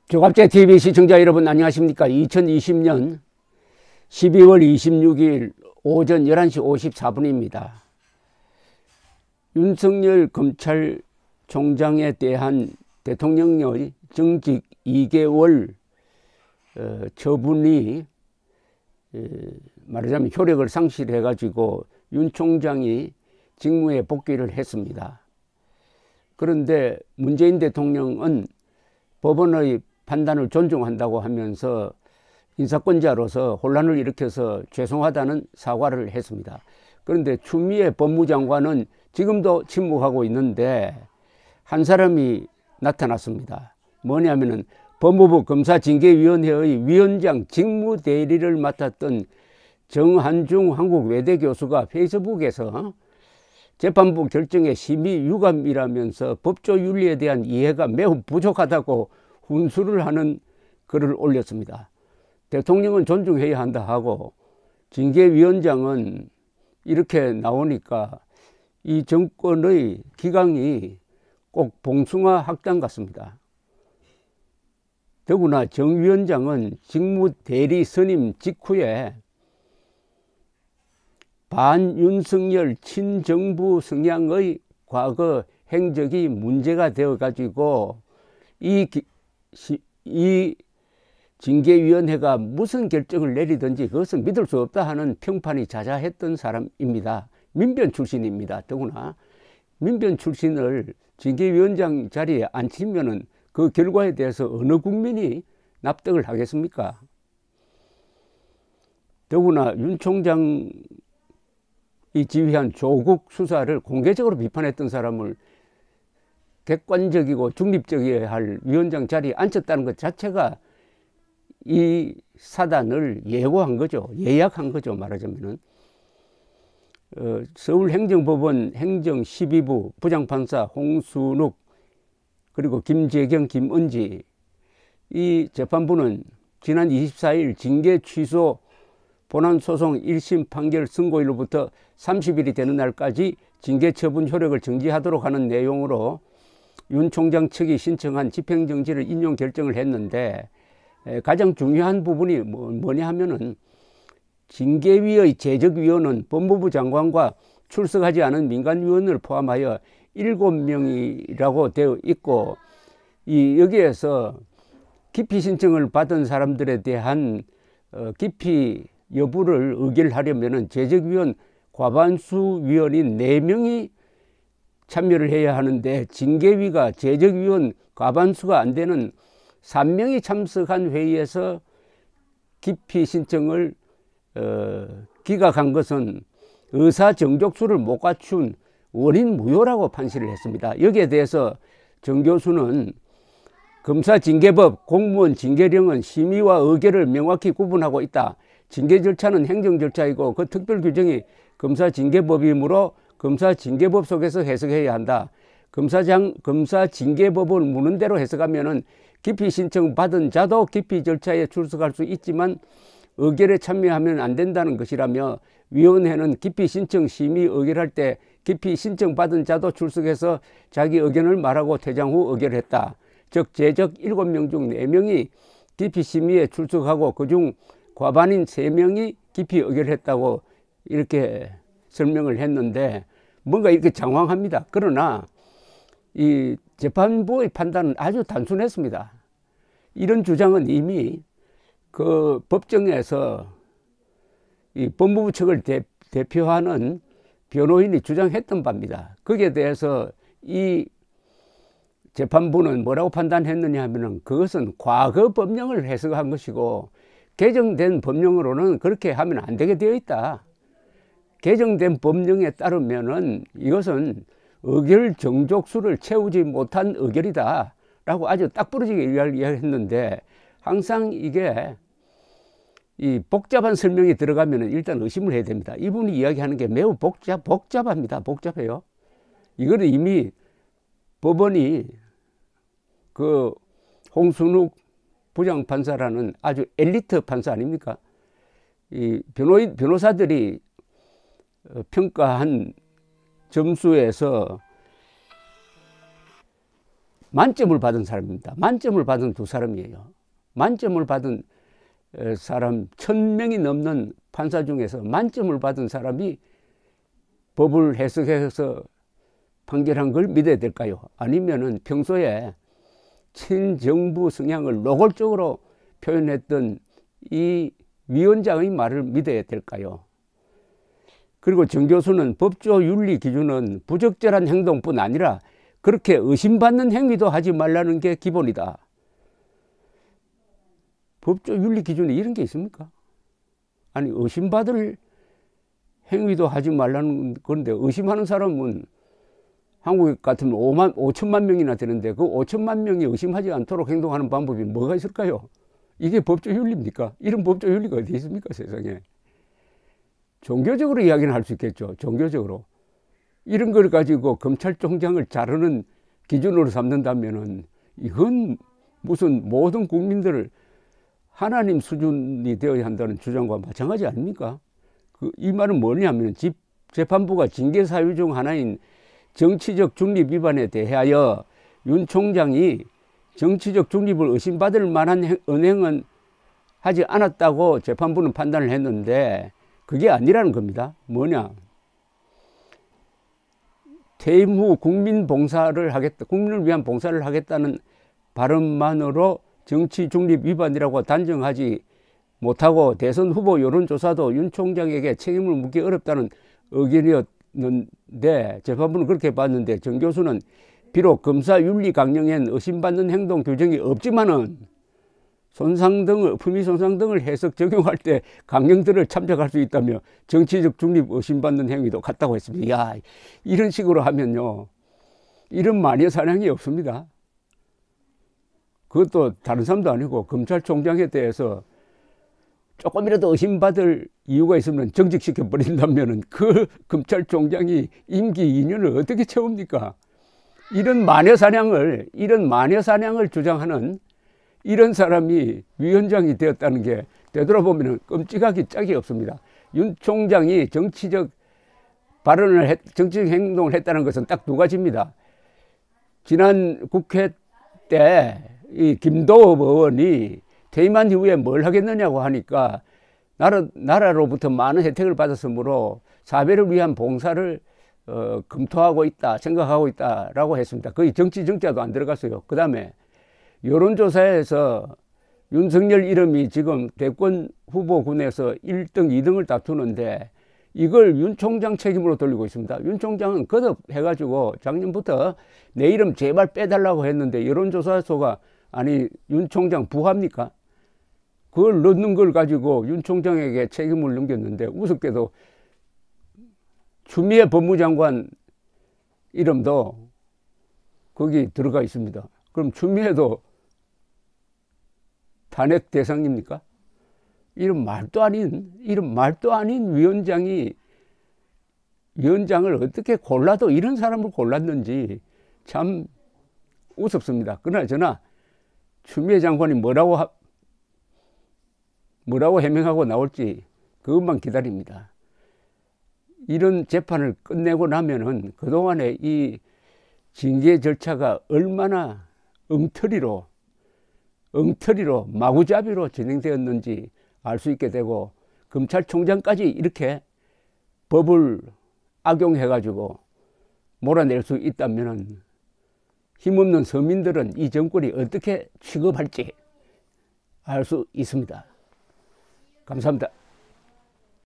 조갑제TV 시청자 여러분 안녕하십니까. 2020년 12월 26일 오전 11시 54분입니다. 윤석열 검찰총장에 대한 대통령의 정직 2개월 처분이 말하자면 효력을 상실해 가지고 윤 총장이 직무에 복귀를 했습니다. 그런데 문재인 대통령은 법원의 판단을 존중한다고 하면서 인사권자로서 혼란을 일으켜서 죄송하다는 사과를 했습니다. 그런데 추미애 법무장관은 지금도 침묵하고 있는데 한 사람이 나타났습니다. 뭐냐면은 법무부 검사징계위원회의 위원장 직무대리를 맡았던 정한중 한국외대 교수가 페이스북에서 재판부 결정의 심의 유감이라면서 법조 윤리에 대한 이해가 매우 부족하다고 훈수를 하는 글을 올렸습니다. 대통령은 존중해야 한다 하고 징계위원장은 이렇게 나오니까 이 정권의 기강이 꼭 봉숭아 학당 같습니다. 더구나 정 위원장은 직무대리 선임 직후에 반윤석열 친정부 성향의 과거 행적이 문제가 되어 가지고 이 징계위원회가 무슨 결정을 내리든지 그것은 믿을 수 없다 하는 평판이 자자했던 사람입니다. 민변 출신입니다. 더구나 민변 출신을 징계위원장 자리에 앉히면은 그 결과에 대해서 어느 국민이 납득을 하겠습니까? 더구나 윤 총장이 지휘한 조국 수사를 공개적으로 비판했던 사람을 객관적이고 중립적이어야 할 위원장 자리에 앉혔다는 것 자체가 이 사단을 예고한 거죠. 예약한 거죠. 말하자면은 서울행정법원 행정 12부 부장판사 홍순욱 그리고 김재경, 김은지 이 재판부는 지난 24일 징계 취소 본안소송 1심 판결 선고일로부터 30일이 되는 날까지 징계 처분 효력을 정지하도록 하는 내용으로 윤 총장 측이 신청한 집행정지를 인용 결정을 했는데 가장 중요한 부분이 뭐냐 하면은 징계위의 제적위원은 법무부 장관과 출석하지 않은 민간위원을 포함하여 7명이라고 되어 있고 여기에서 기피 신청을 받은 사람들에 대한 기피 여부를 의결하려면 제적위원 과반수 위원인 4명이 참여를 해야 하는데 징계위가 제적위원 과반수가 안 되는 3명이 참석한 회의에서 기피 신청을 기각한 것은 의사정족수를 못 갖춘 원인 무효라고 판시를 했습니다. 여기에 대해서 정 교수는 검사징계법, 공무원 징계령은 심의와 의결을 명확히 구분하고 있다. 징계 절차는 행정 절차이고 그 특별 규정이 검사징계법이므로 검사징계법 속에서 해석해야 한다. 검사징계법을 무는 대로 해석하면은 기피 신청 받은 자도 기피 절차에 출석할 수 있지만 의결에 참여하면 안 된다는 것이라며 위원회는 기피 신청 심의 의결할 때 기피 신청 받은 자도 출석해서 자기 의견을 말하고 퇴장 후 의결했다. 즉 제적 7명 중 4명이 기피 심의에 출석하고 그중 과반인 3명이 기피 의결했다고 이렇게 설명을 했는데 뭔가 이렇게 장황합니다. 그러나 이 재판부의 판단은 아주 단순했습니다. 이런 주장은 이미 그 법정에서 이 법무부 측을 대표하는 변호인이 주장했던 바입니다. 거기에 대해서 이 재판부는 뭐라고 판단했느냐 하면은 그것은 과거 법령을 해석한 것이고 개정된 법령으로는 그렇게 하면 안 되게 되어 있다. 개정된 법령에 따르면은 이것은 의결 정족수를 채우지 못한 의결이다 라고 아주 딱 부러지게 이야기했는데 항상 이게 이 복잡한 설명이 들어가면은 일단 의심을 해야 됩니다. 이분이 이야기하는 게 매우 복잡합니다. 복잡해요. 이거는 이미 법원이 그 홍순욱 부장판사라는 아주 엘리트 판사 아닙니까? 이 변호사들이 평가한 점수에서 만점을 받은 사람입니다. 만점을 받은 두 사람이에요. 만점을 받은 사람 1000명이 넘는 판사 중에서 만점을 받은 사람이 법을 해석해서 판결한 걸 믿어야 될까요? 아니면은 평소에 친정부 성향을 노골적으로 표현했던 이 위원장의 말을 믿어야 될까요? 그리고 정 교수는 법조 윤리 기준은 부적절한 행동뿐 아니라 그렇게 의심받는 행위도 하지 말라는 게 기본이다. 법조 윤리 기준에 이런 게 있습니까? 아니, 의심받을 행위도 하지 말라는 건데, 의심하는 사람은 한국 같으면 5천만 명이나 되는데 그 5천만 명이 의심하지 않도록 행동하는 방법이 뭐가 있을까요? 이게 법조 윤리입니까? 이런 법조 윤리가 어디 있습니까, 세상에? 종교적으로 이야기는 할 수 있겠죠. 종교적으로. 이런 걸 가지고 검찰총장을 자르는 기준으로 삼는다면은 이건 무슨 모든 국민들을 하나님 수준이 되어야 한다는 주장과 마찬가지 아닙니까? 이 말은 뭐냐면 재판부가 징계 사유 중 하나인 정치적 중립 위반에 대하여 윤 총장이 정치적 중립을 의심받을 만한 언행은 하지 않았다고 재판부는 판단을 했는데 그게 아니라는 겁니다. 뭐냐? 퇴임 후 국민을 위한 봉사를 하겠다는 발언만으로 정치 중립 위반이라고 단정하지 못하고 대선 후보 여론조사도 윤 총장에게 책임을 묻기 어렵다는 의견이었는데 재판부는 그렇게 봤는데 정 교수는 비록 검사 윤리 강령엔 의심받는 행동 규정이 없지만은 품위 손상 등을 해석 적용할 때 강령들을 참작할 수 있다며 정치적 중립 의심받는 행위도 같다고 했습니다. 야, 이런 식으로 하면요, 이런 마녀 사냥이 없습니다. 그것도 다른 사람도 아니고 검찰총장에 대해서 조금이라도 의심받을 이유가 있으면 정직시켜 버린다면은 그 검찰총장이 임기 2년을 어떻게 채웁니까? 이런 마녀 사냥을 주장하는 이런 사람이 위원장이 되었다는 게 되돌아보면 끔찍하기 짝이 없습니다. 윤 총장이 정치적 행동을 했다는 것은 딱 두 가지입니다. 지난 국회 때 이 김도읍 의원이 퇴임한 이후에 뭘 하겠느냐고 하니까 나라로부터 많은 혜택을 받았으므로 사회를 위한 봉사를 검토하고 있다, 생각하고 있다라고 했습니다. 거의 정치자도 안 들어갔어요. 그 다음에 여론조사에서 윤석열 이름이 지금 대권 후보군에서 1등, 2등을 다투는데 이걸 윤 총장 책임으로 돌리고 있습니다. 윤 총장은 거듭해가지고 작년부터 내 이름 제발 빼달라고 했는데 여론조사소가 아니 윤 총장 부합니까? 그걸 넣는 걸 가지고 윤 총장에게 책임을 넘겼는데 우습게도 추미애 법무장관 이름도 거기 들어가 있습니다. 그럼 추미애도 탄핵 대상입니까? 이런 말도 아닌 위원장을 어떻게 골라도 이런 사람을 골랐는지 참 우습습니다. 그나저나 추미애 장관이 뭐라고 해명하고 나올지 그것만 기다립니다. 이런 재판을 끝내고 나면은 그동안의 이 징계 절차가 얼마나 엉터리로 마구잡이로 진행되었는지 알 수 있게 되고 검찰총장까지 이렇게 법을 악용해가지고 몰아낼 수 있다면은 힘없는 서민들은 이 정권이 어떻게 취급할지 알 수 있습니다. 감사합니다.